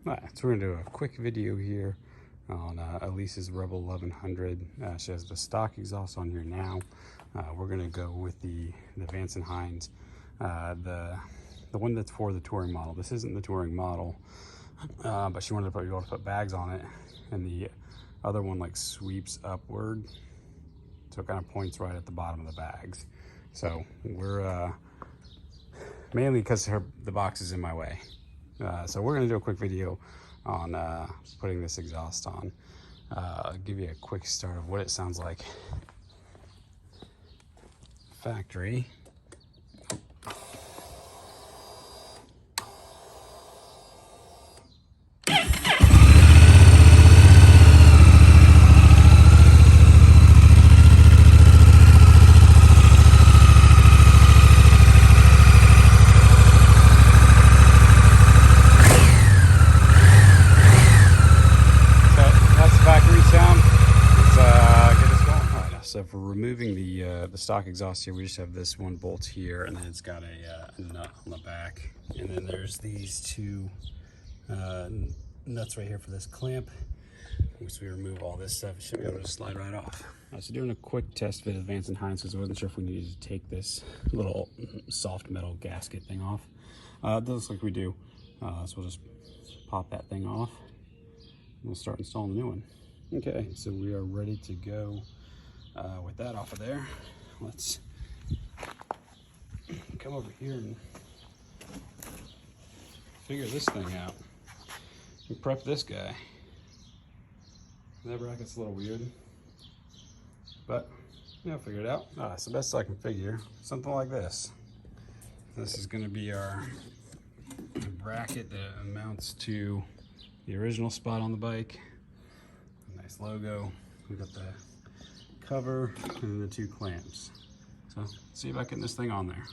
Alright, so we're going to do a quick video here on Elyse's Rebel 1100. She has the stock exhaust on here now. We're going to go with the Vance and Hines, the one that's for the touring model. This isn't the touring model, but she wanted to be able to put bags on it, and the other one like sweeps upward, so it kind of points right at the bottom of the bags. So we're mainly because the box is in my way. So we're going to do a quick video on putting this exhaust on. I'll give you a quick start of what it sounds like factory. So for removing the stock exhaust here, we just have this one bolt here, and then it's got a nut on the back, and then there's these two nuts right here for this clamp. Once we remove all this stuff, it should be able to slide right off. So doing a quick test fit of Vance and Hines because I wasn't sure if we needed to take this little soft metal gasket thing off. It looks like we do. So we'll just pop that thing off, and we'll start installing the new one. Okay, so we are ready to go. With that off of there, let's come over here and figure this thing out and prep this guy. That bracket's a little weird, but yeah, I'll figure it out. It's the best I can figure. Something like this. This is going to be our bracket that amounts to the original spot on the bike. A nice logo. We've got the cover and the two clamps. So let's see about getting this thing on there.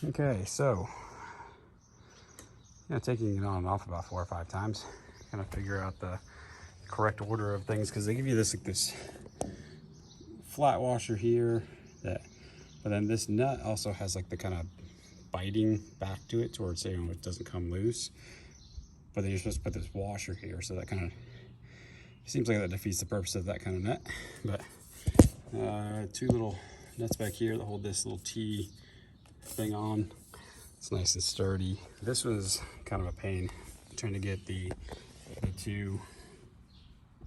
Okay, so taking it on and off about 4 or 5 times, kind of figure out the correct order of things, because they give you this like this flat washer here, but then this nut also has like the kind of biting back to it towards, you know, it doesn't come loose. But then you're supposed to put this washer here, so that kind of seems like that defeats the purpose of that kind of nut. But two little nuts back here that hold this little T thing on. It's nice and sturdy. This was kind of a pain trying to get the two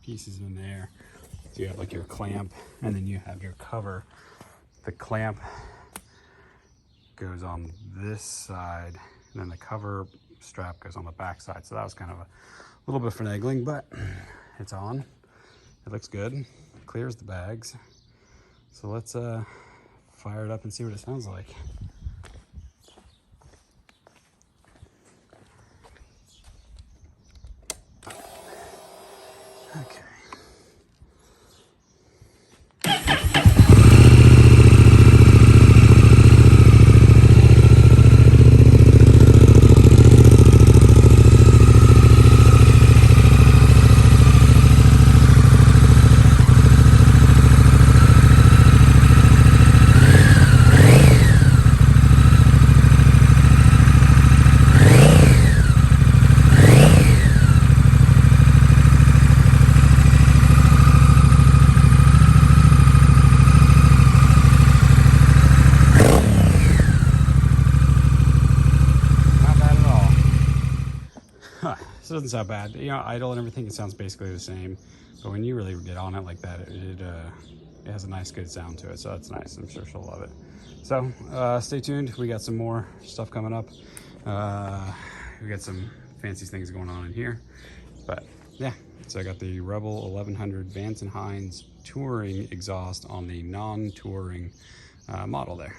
pieces in there. So you have like your clamp, and then you have your cover. The clamp goes on this side, and then the cover strap goes on the back side. So that was kind of a little bit finagling, but it's on. It looks good. It clears the bags. So let's fire it up and see what it sounds like. Okay. So it doesn't sound bad. You know, idle and everything, it sounds basically the same. But when you really get on it like that, it has a nice, good sound to it. So that's nice. I'm sure she'll love it. So stay tuned. We got some more stuff coming up. We got some fancy things going on in here. But yeah, so I got the Rebel 1100 Vance and Hines touring exhaust on the non-touring model there.